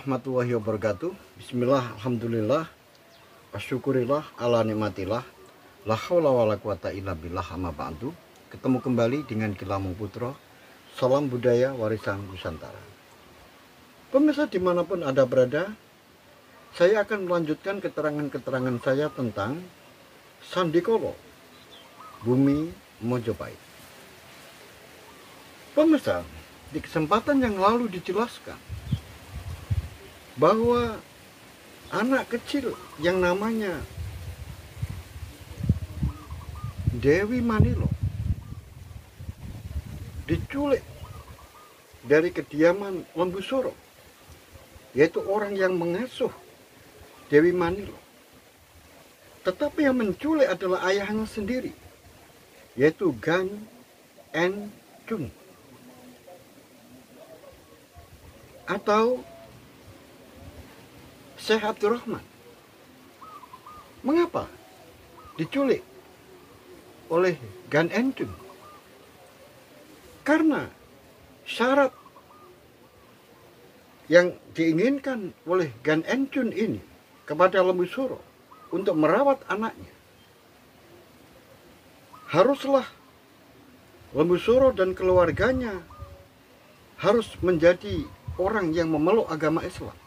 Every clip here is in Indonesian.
warahmatullahi wabarakatuh. Bismillah, alhamdulillah, asyukurillah, ala nikmatillah, la haula wala quwata illa billah, amma ba'du. Ketemu kembali dengan Kilamu Putra. Salam budaya warisan Nusantara. Pemirsa dimanapun Anda berada, saya akan melanjutkan keterangan-keterangan saya tentang Sandikolo, Bumi Mojopahit. Pemirsa, di kesempatan yang lalu dijelaskan bahwa anak kecil yang namanya Dewi Manilo diculik dari kediaman Lembu Soro, yaitu orang yang mengasuh Dewi Manilo. Tetapi yang menculik adalah ayahnya sendiri, yaitu Gan Encun atau Syekh Abdurrahman. Mengapa diculik oleh Gan Encun? Karena syarat yang diinginkan oleh Gan Encun ini kepada Lembu Soro untuk merawat anaknya, haruslah Lembu Soro dan keluarganya harus menjadi orang yang memeluk agama Islam.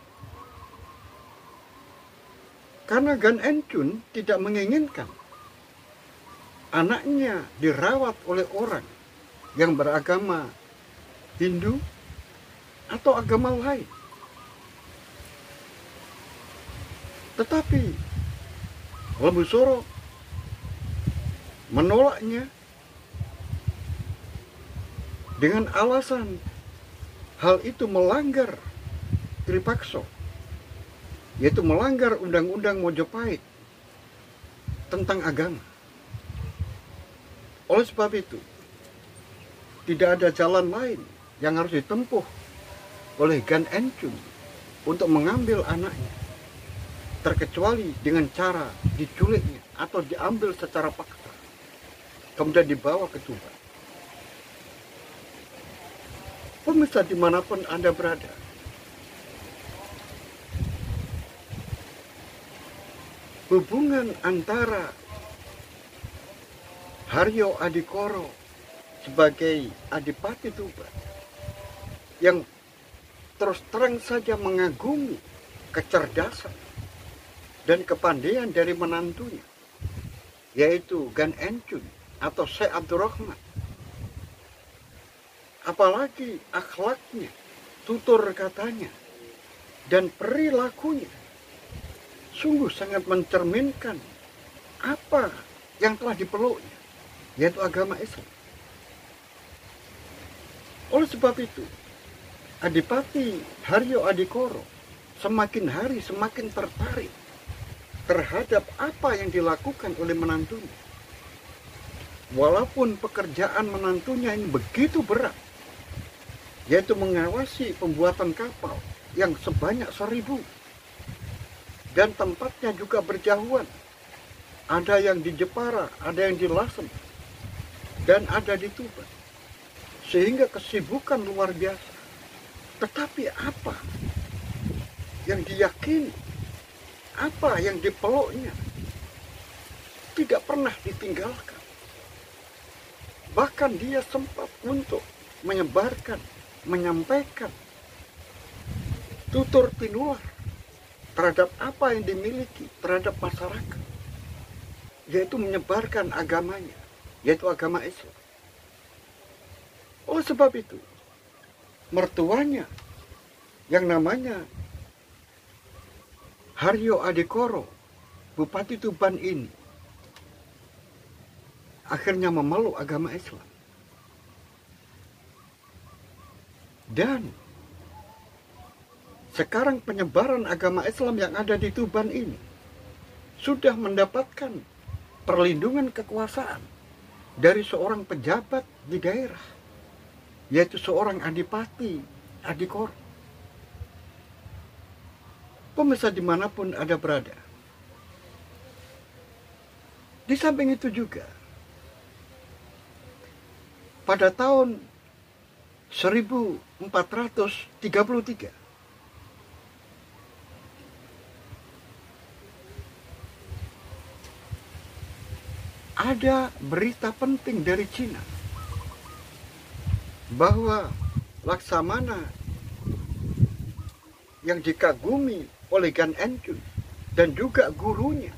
Karena Gan Encun tidak menginginkan anaknya dirawat oleh orang yang beragama Hindu atau agama lain. Tetapi Lembu Soro menolaknya dengan alasan hal itu melanggar Tripakso, yaitu melanggar Undang-Undang Mojopahit tentang agama. Oleh sebab itu, tidak ada jalan lain yang harus ditempuh oleh Gan Encun untuk mengambil anaknya, terkecuali dengan cara diculiknya atau diambil secara paksa, kemudian dibawa ke Tuban. Pemirsa dimanapun Anda berada, hubungan antara Haryo Adikoro sebagai Adipati Tuban yang terus terang saja mengagumi kecerdasan dan kepandaian dari menantunya, yaitu Gan Encun atau Syekh Abdurrahman, apalagi akhlaknya, tutur katanya, dan perilakunya sungguh sangat mencerminkan apa yang telah dipeluknya, yaitu agama Islam. Oleh sebab itu, Adipati Haryo Adikoro semakin hari semakin tertarik terhadap apa yang dilakukan oleh menantunya. Walaupun pekerjaan menantunya ini begitu berat, yaitu mengawasi pembuatan kapal yang sebanyak 1000, dan tempatnya juga berjauhan. Ada yang di Jepara, ada yang di Lasem, dan ada di Tuban. Sehingga kesibukan luar biasa. Tetapi apa yang diyakini, apa yang dipeluknya, tidak pernah ditinggalkan. Bahkan dia sempat untuk menyebarkan, menyampaikan tutur tinular terhadap apa yang dimiliki terhadap masyarakat, yaitu menyebarkan agamanya, yaitu agama Islam. Oleh sebab itu, mertuanya yang namanya Haryo Adikoro, Bupati Tuban ini, akhirnya memeluk agama Islam. Dan sekarang penyebaran agama Islam yang ada di Tuban ini sudah mendapatkan perlindungan kekuasaan dari seorang pejabat di daerah, yaitu seorang Adipati Adikoro. Pemirsa dimanapun Anda berada, di samping itu juga, pada tahun 1433 ada berita penting dari Cina bahwa Laksamana yang dikagumi oleh Gan Enchun dan juga gurunya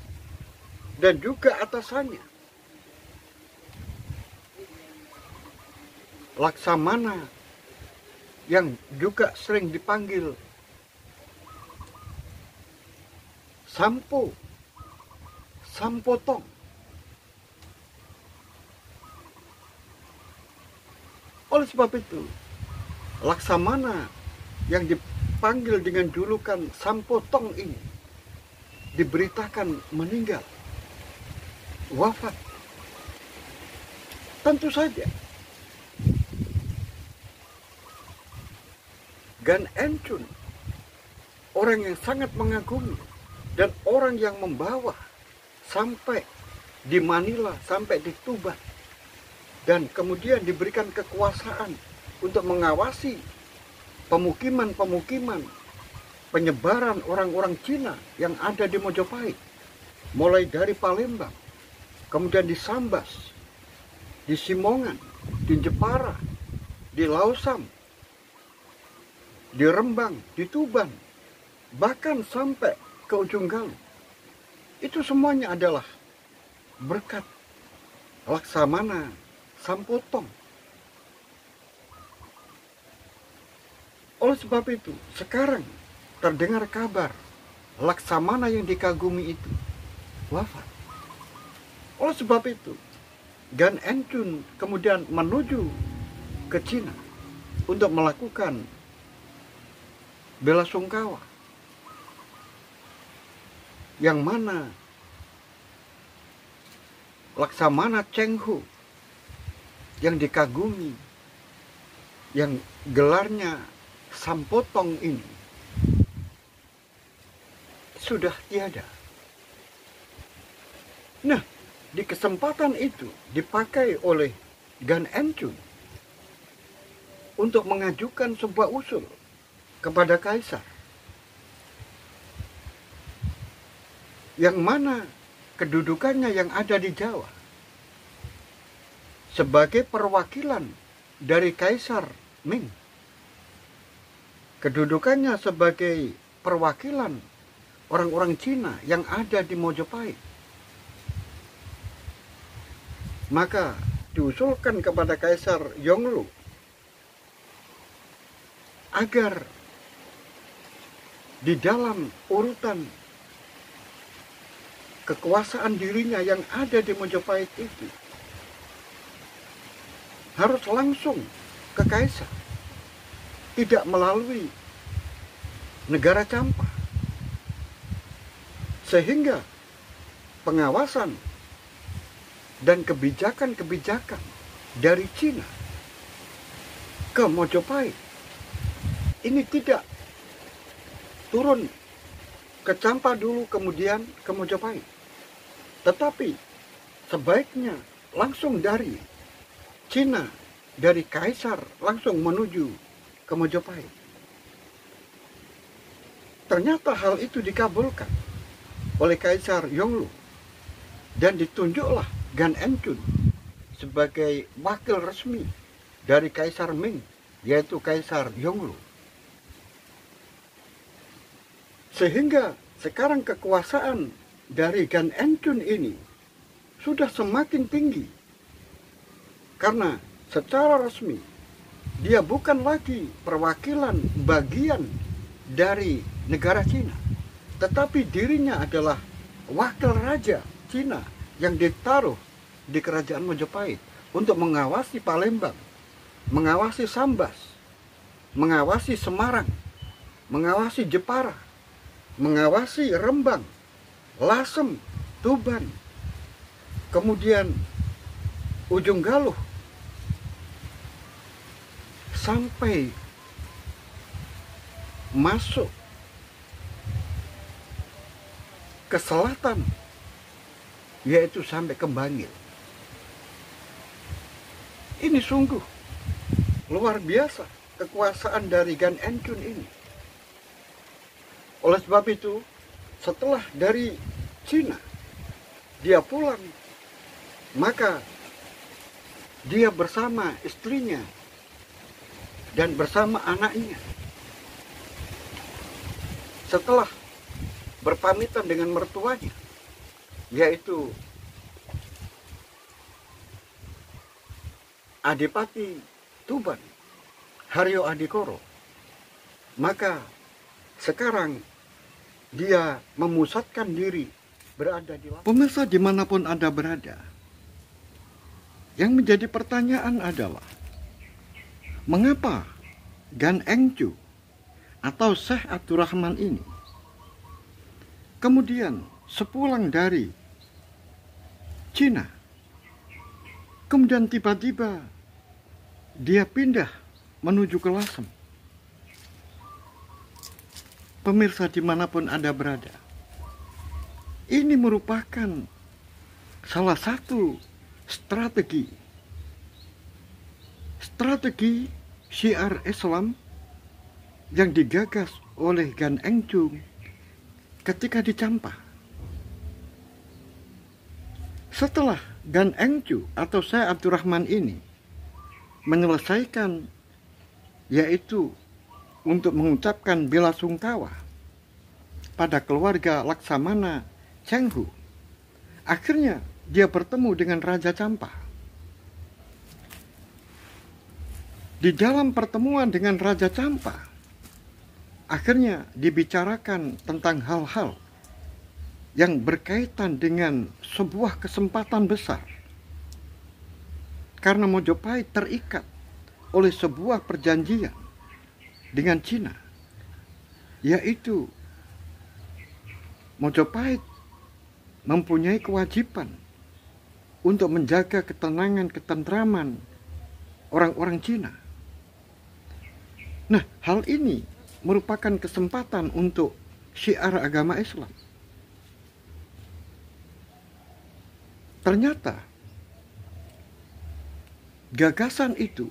dan juga atasannya, Laksamana yang juga sering dipanggil Sampotong. Oleh sebab itu, Laksamana yang dipanggil dengan julukan Sampotong ini diberitakan meninggal, wafat. Tentu saja Gan Enchun, orang yang sangat mengagumi dan orang yang membawa sampai di Manila, sampai di Tuban, dan kemudian diberikan kekuasaan untuk mengawasi pemukiman-pemukiman penyebaran orang-orang Cina yang ada di Mojopahit, mulai dari Palembang, kemudian di Sambas, di Simongan, di Jepara, di Lausam, di Rembang, di Tuban, bahkan sampai ke ujung Galuh. Itu semuanya adalah berkat Laksamana Sampotong. Oleh sebab itu, sekarang terdengar kabar Laksamana yang dikagumi itu wafat. Oleh sebab itu, Gan Enchun kemudian menuju ke Cina untuk melakukan bela sungkawa, yang mana Laksamana Cheng Ho yang dikagumi, yang gelarnya Sampotong ini sudah tiada. Nah, di kesempatan itu dipakai oleh Gan Enchun untuk mengajukan sebuah usul kepada kaisar, yang mana kedudukannya yang ada di Jawa sebagai perwakilan dari Kaisar Ming, kedudukannya sebagai perwakilan orang-orang Cina yang ada di Mojopahit. Maka diusulkan kepada Kaisar Yongle agar di dalam urutan kekuasaan dirinya yang ada di Mojopahit itu harus langsung ke kaisar, tidak melalui negara Campa, sehingga pengawasan dan kebijakan-kebijakan dari Cina ke Mojopahit ini tidak turun ke Campa dulu kemudian ke Mojopahit, tetapi sebaiknya langsung dari Cina, dari kaisar langsung menuju ke Mojopahit. Ternyata hal itu dikabulkan oleh Kaisar Yongle dan ditunjuklah Gan Enchun sebagai wakil resmi dari Kaisar Ming, yaitu Kaisar Yongle. Sehingga sekarang kekuasaan dari Gan Enchun ini sudah semakin tinggi, karena secara resmi dia bukan lagi perwakilan bagian dari negara Cina, tetapi dirinya adalah wakil raja Cina yang ditaruh di kerajaan Mojopahit untuk mengawasi Palembang, mengawasi Sambas, mengawasi Semarang, mengawasi Jepara, mengawasi Rembang, Lasem, Tuban, kemudian ujung Galuh, sampai masuk ke selatan, yaitu sampai ke Bangil. Ini sungguh luar biasa kekuasaan dari Gan Enchun ini. Oleh sebab itu, setelah dari Cina dia pulang Maka dia bersama istrinya dan bersama anaknya, setelah berpamitan dengan mertuanya, yaitu Adipati Tuban Haryo Adikoro, maka sekarang dia memusatkan diri berada di laut. Pemirsa dimanapun Anda berada, yang menjadi pertanyaan adalah, mengapa Gan Engcu atau Syekh Abdurrahman ini kemudian sepulang dari Cina, kemudian tiba-tiba dia pindah menuju ke Lasem. Pemirsa dimanapun Anda berada, ini merupakan salah satu strategi syiar Islam yang digagas oleh Gan Engcu ketika di Champa. Setelah Gan Engcu atau Syekh Abdurrahman ini menyelesaikan, yaitu untuk mengucapkan bela sungkawa pada keluarga Laksamana Cheng Hu, akhirnya dia bertemu dengan Raja Champa. Di dalam pertemuan dengan Raja Champa, akhirnya dibicarakan tentang hal-hal yang berkaitan dengan sebuah kesempatan besar. Karena Mojopahit terikat oleh sebuah perjanjian dengan Cina, yaitu Mojopahit mempunyai kewajiban untuk menjaga ketenangan, ketentraman orang-orang Cina. Nah, hal ini merupakan kesempatan untuk syiar agama Islam. Ternyata gagasan itu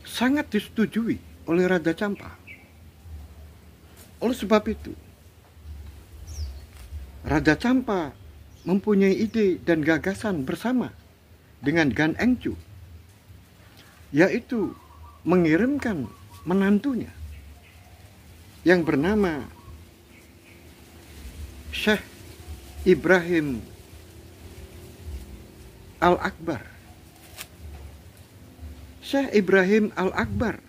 sangat disetujui oleh Raja Champa. Oleh sebab itu, Raja Champa mempunyai ide dan gagasan bersama dengan Gan Engcu, yaitu mengirimkan menantunya yang bernama Syekh Ibrahim Al-Akbar. Syekh Ibrahim Al-Akbar,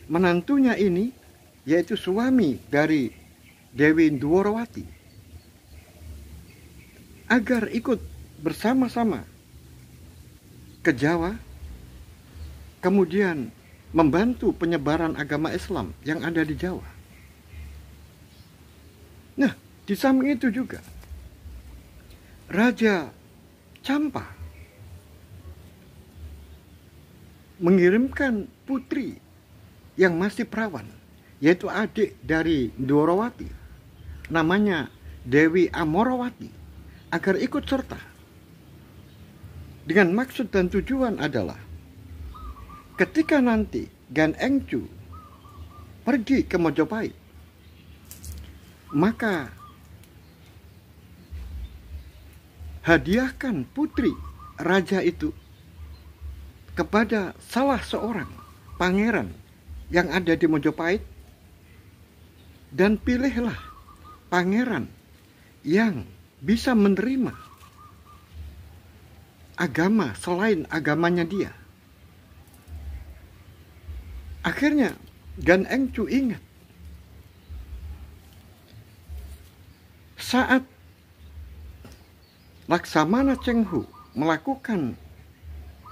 menantunya ini yaitu suami dari Dewi Dwarawati, agar ikut bersama-sama ke Jawa, kemudian membantu penyebaran agama Islam yang ada di Jawa. Nah, di samping itu juga Raja Champa mengirimkan putri yang masih perawan, yaitu adik dari Dwarawati, namanya Dewi Amorawati, agar ikut serta. Dengan maksud dan tujuan adalah ketika nanti Gan Engcu pergi ke Mojopahit, maka hadiahkan putri raja itu kepada salah seorang pangeran yang ada di Mojopahit, dan pilihlah pangeran yang bisa menerima agama selain agamanya dia. Akhirnya Gan Engcu ingat saat Laksamana Cheng Hu melakukan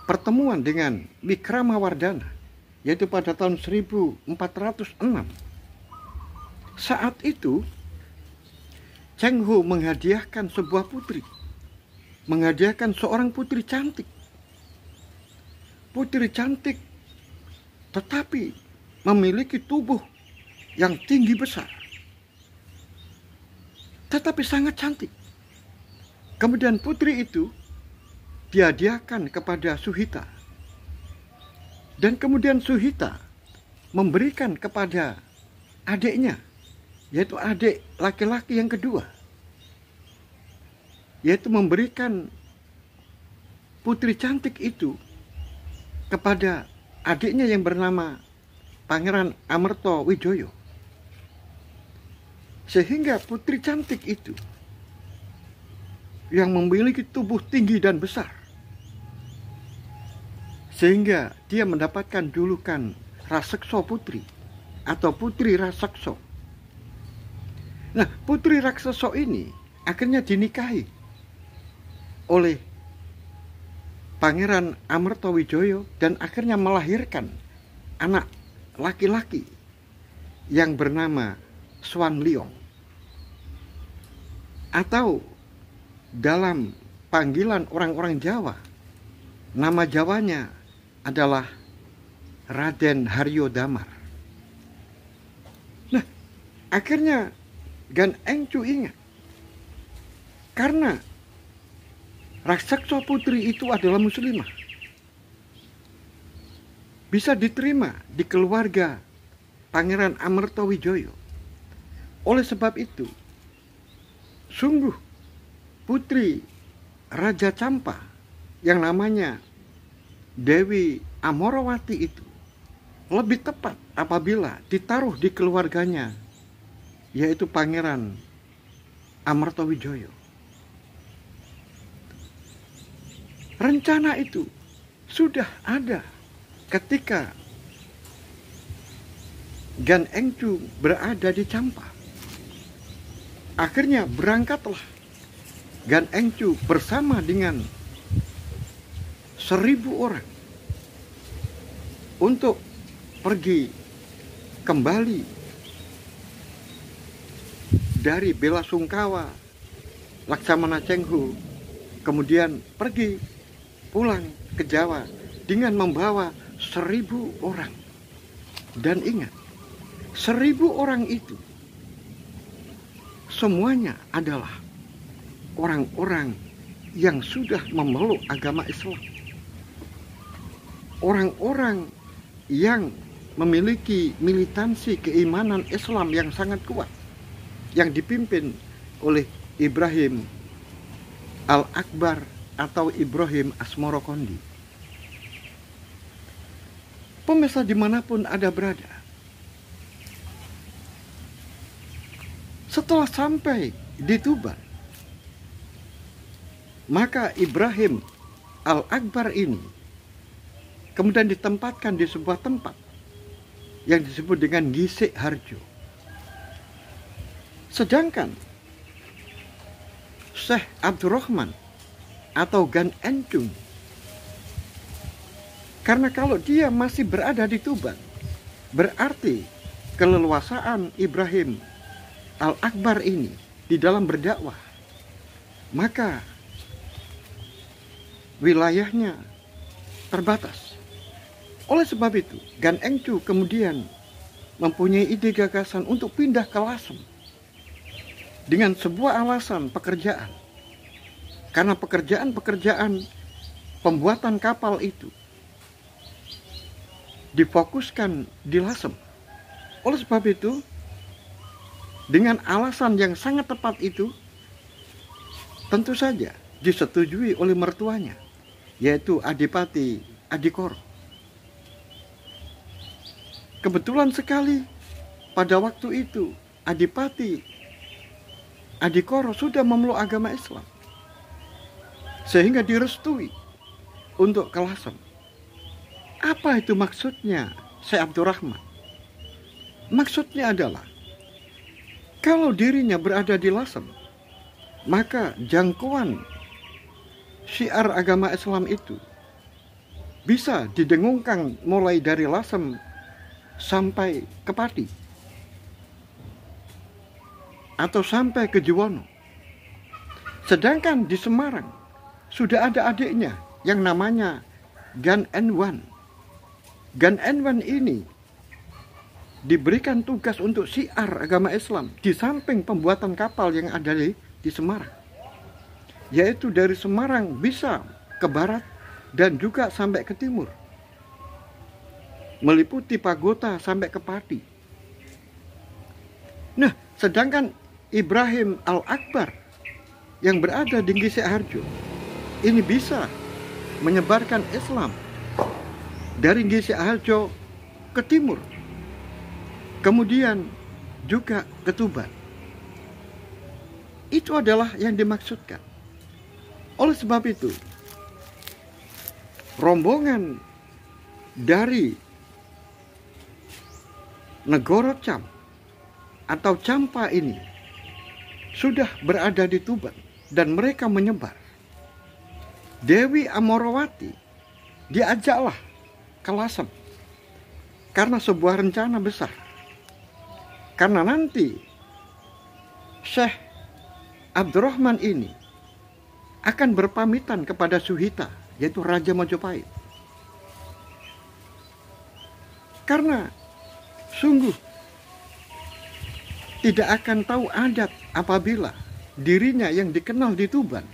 pertemuan dengan Wikramawardhana, yaitu pada tahun 1406. Saat itu Cheng Hu menghadiahkan sebuah putri, menghadiahkan seorang putri cantik. Putri cantik tetapi memiliki tubuh yang tinggi besar, tetapi sangat cantik. Kemudian putri itu dihadiahkan kepada Suhita, dan kemudian Suhita memberikan kepada adiknya, yaitu adik laki-laki yang kedua, yaitu memberikan putri cantik itu kepada adiknya yang bernama Pangeran Amerta Wijaya. Sehingga putri cantik itu yang memiliki tubuh tinggi dan besar, sehingga dia mendapatkan julukan Raseksa Putri atau Putri Raseksa. Nah, Putri Raseksa ini akhirnya dinikahi oleh Pangeran Amerta Wijaya dan akhirnya melahirkan anak laki-laki yang bernama Swan Liong, atau dalam panggilan orang-orang Jawa, nama Jawanya adalah Raden Haryo Damar. Nah, akhirnya Gan Engcu ingat, karena Raseksa Putri itu adalah muslimah, bisa diterima di keluarga Pangeran Amerta Wijaya. Oleh sebab itu, sungguh putri Raja Campa yang namanya Dewi Amorawati itu lebih tepat apabila ditaruh di keluarganya, yaitu Pangeran Amerta Wijaya. Rencana itu sudah ada ketika Gan Engcu berada di Campa. Akhirnya berangkatlah Gan Engcu bersama dengan 1.000 orang untuk pergi kembali dari Bela Sungkawa, Laksamana Chengho, kemudian pergi pulang ke Jawa dengan membawa 1.000 orang. Dan ingat, 1.000 orang itu semuanya adalah orang-orang yang sudah memeluk agama Islam. Orang-orang yang memiliki militansi keimanan Islam yang sangat kuat, yang dipimpin oleh Ibrahim Al-Akbar atau Ibrahim Asmorokondi. Pemirsa dimanapun Anda berada, setelah sampai di Tuban, maka Ibrahim Al-Akbar ini kemudian ditempatkan di sebuah tempat yang disebut dengan Gisik Harjo. Sedangkan Syekh Abdurrahman atau Gan Engcu, karena kalau dia masih berada di Tuban, berarti keleluasaan Ibrahim Al-Akbar ini di dalam berdakwah, maka wilayahnya terbatas. Oleh sebab itu, Gan Engcu kemudian mempunyai ide gagasan untuk pindah ke Lasem dengan sebuah alasan pekerjaan. Karena pekerjaan-pekerjaan pembuatan kapal itu difokuskan di Lasem. Oleh sebab itu, dengan alasan yang sangat tepat itu, tentu saja disetujui oleh mertuanya, yaitu Adipati Adikoro. Kebetulan sekali pada waktu itu Adipati Adikoro sudah memeluk agama Islam, sehingga direstui untuk ke Lasem. Apa itu maksudnya Syekh Abdurrahman? Maksudnya adalah, kalau dirinya berada di Lasem, maka jangkauan syiar agama Islam itu bisa didengungkan mulai dari Lasem sampai ke Pati atau sampai ke Jiwono. Sedangkan di Semarang sudah ada adiknya yang namanya Gan Enwan. Gan Enwan ini diberikan tugas untuk syiar agama Islam di samping pembuatan kapal yang ada di Semarang, yaitu dari Semarang bisa ke barat dan juga sampai ke timur, meliputi Pagota sampai ke Pati. Nah, sedangkan Ibrahim Al-Akbar yang berada di Gisik Harjo ini bisa menyebarkan Islam dari Gisi Harjo ke timur, kemudian juga ke Tuban. Itu adalah yang dimaksudkan. Oleh sebab itu, rombongan dari Negoro Cam atau Campa ini sudah berada di Tuban dan mereka menyebar. Dewi Amorowati diajaklah ke Lasem karena sebuah rencana besar. Karena nanti Syekh Abdurrahman ini akan berpamitan kepada Suhita, yaitu Raja Majapahit. Karena sungguh tidak akan tahu adat apabila dirinya yang dikenal di Tuban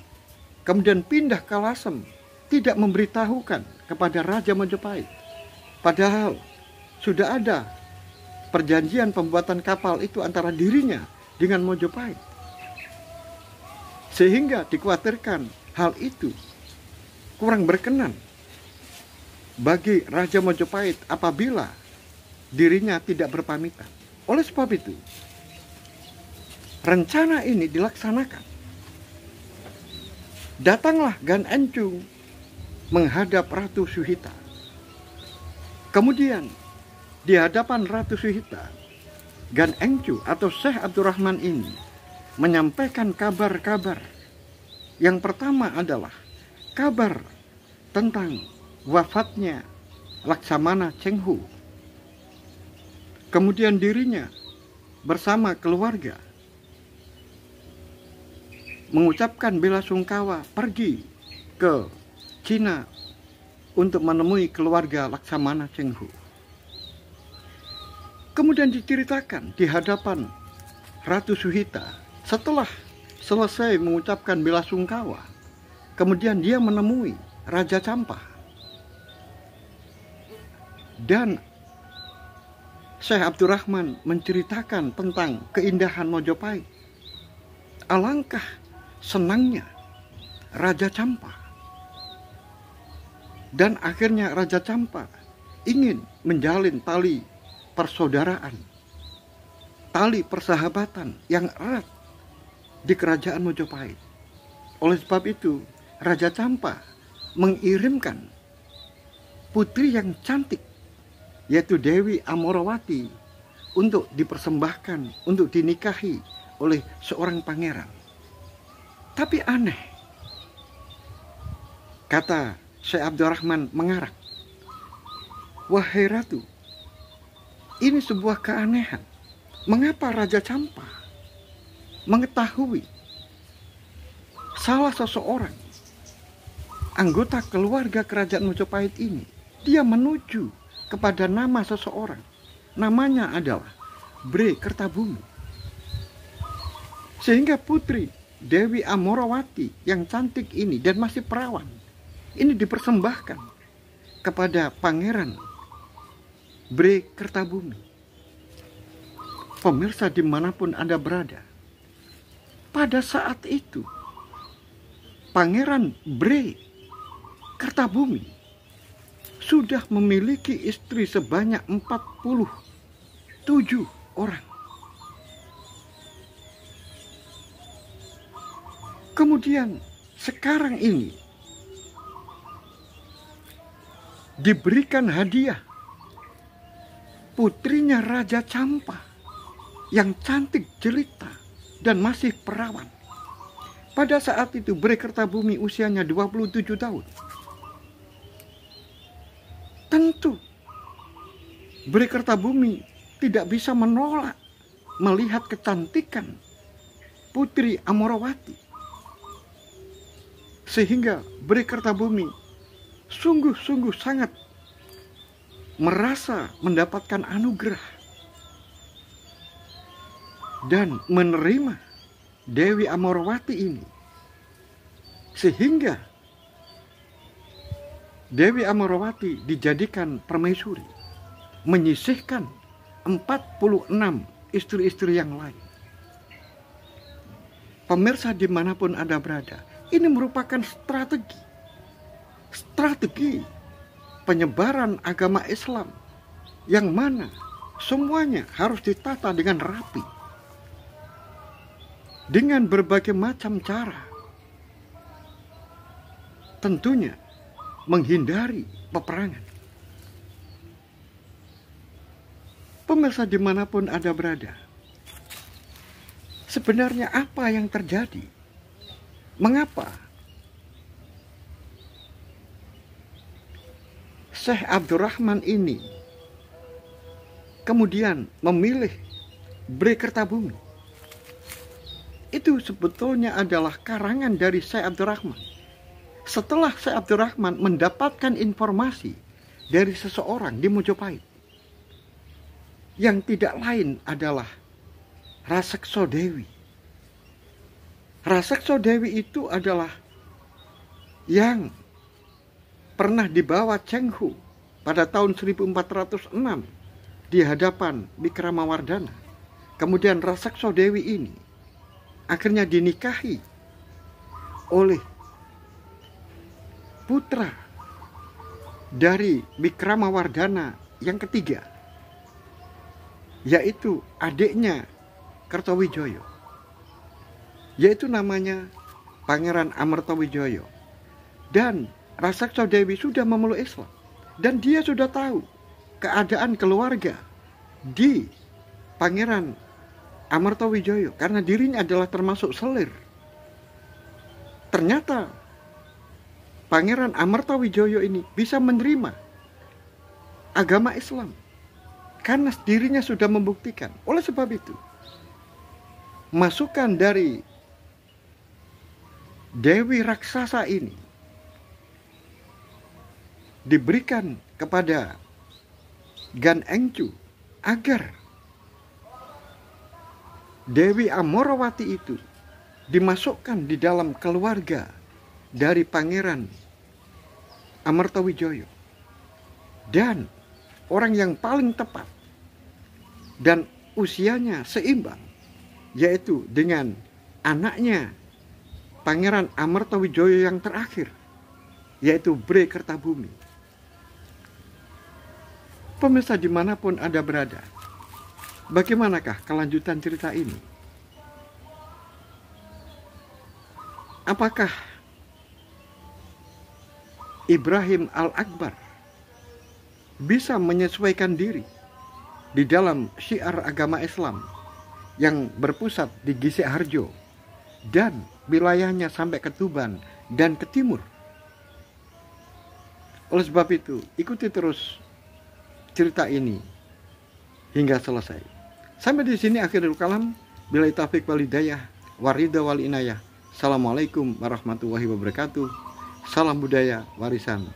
kemudian pindah ke Lasem, tidak memberitahukan kepada Raja Majapahit. Padahal sudah ada perjanjian pembuatan kapal itu antara dirinya dengan Majapahit. Sehingga dikhawatirkan hal itu kurang berkenan bagi Raja Majapahit apabila dirinya tidak berpamitan. Oleh sebab itu, rencana ini dilaksanakan. Datanglah Gan Encung menghadap Ratu Suhita. Kemudian di hadapan Ratu Suhita, Gan Encung atau Syekh Abdurrahman ini menyampaikan kabar-kabar. Yang pertama adalah kabar tentang wafatnya Laksamana Chenghu. Kemudian dirinya bersama keluarga mengucapkan bela sungkawa pergi ke Cina untuk menemui keluarga Laksamana Chenghu. Kemudian diceritakan di hadapan Ratu Suhita, setelah selesai mengucapkan bela sungkawa, kemudian dia menemui Raja Campa. Dan Syekh Abdurrahman menceritakan tentang keindahan Majapahit. Alangkah senangnya Raja Campa. Dan akhirnya Raja Campa ingin menjalin tali persaudaraan, tali persahabatan yang erat di kerajaan Majapahit. Oleh sebab itu, Raja Campa mengirimkan putri yang cantik, yaitu Dewi Amorowati, untuk dipersembahkan, untuk dinikahi oleh seorang pangeran. Tapi aneh, kata Syekh Abdurrahman mengarak, "Wahai Ratu, ini sebuah keanehan. Mengapa Raja Campa mengetahui salah seseorang anggota keluarga kerajaan Majapahit ini, dia menuju kepada nama seseorang. Namanya adalah Bre Kertabumi. Sehingga putri Dewi Amorowati yang cantik ini dan masih perawan ini dipersembahkan kepada Pangeran Bre Kertabumi. Pemirsa dimanapun Anda berada, pada saat itu Pangeran Bre Kertabumi sudah memiliki istri sebanyak 47 orang. Kemudian sekarang ini diberikan hadiah putrinya Raja Campa yang cantik jelita dan masih perawan. Pada saat itu Bre Kertabumi usianya 27 tahun. Tentu Bre Kertabumi tidak bisa menolak melihat kecantikan putri Amorowati. Sehingga Bre Kertabumi sungguh-sungguh sangat merasa mendapatkan anugerah dan menerima Dewi Amorowati ini. Sehingga Dewi Amorowati dijadikan permaisuri, menyisihkan 46 istri-istri yang lain. Pemirsa dimanapun Anda berada, ini merupakan strategi strategi penyebaran agama Islam yang mana semuanya harus ditata dengan rapi, dengan berbagai macam cara, tentunya menghindari peperangan. Pemirsa dimanapun Anda berada, sebenarnya apa yang terjadi? Mengapa Syekh Abdurrahman ini kemudian memilih Bray Kertabumi? Itu sebetulnya adalah karangan dari Syekh Abdurrahman. Setelah Syekh Abdurrahman mendapatkan informasi dari seseorang di Mojopahit, yang tidak lain adalah Rasekso Dewi. Rasekso Dewi itu adalah yang pernah dibawa Cheng Hu pada tahun 1406 di hadapan Wikramawardhana. Kemudian Rasekso Dewi ini akhirnya dinikahi oleh putra dari Wikramawardhana yang ketiga, yaitu adiknya Kertowijoyo, yaitu namanya Pangeran Amertowijoyo. Dan Rasekso Dewi sudah memeluk Islam, dan dia sudah tahu keadaan keluarga di Pangeran Amertowijoyo karena dirinya adalah termasuk selir. Ternyata Pangeran Amertowijoyo ini bisa menerima agama Islam karena dirinya sudah membuktikan. Oleh sebab itu, masukan dari Dewi Raksasa ini diberikan kepada Gan Engcu agar Dewi Amorawati itu dimasukkan di dalam keluarga dari Pangeran Amertowijoyo, dan orang yang paling tepat dan usianya seimbang yaitu dengan anaknya Pangeran Amertowijoyo yang terakhir, yaitu Bray Kertabumi. Pemirsa dimanapun Anda berada, bagaimanakah kelanjutan cerita ini? Apakah Ibrahim Al-Akbar bisa menyesuaikan diri di dalam syiar agama Islam yang berpusat di Gisi Harjo dan wilayahnya sampai ke Tuban dan ke timur? Oleh sebab itu, ikuti terus cerita ini hingga selesai. Sampai di sini akhirul kalam. Billahi taufiq wal hidayah, waridha wal inayah. Assalamualaikum warahmatullahi wabarakatuh. Salam budaya warisan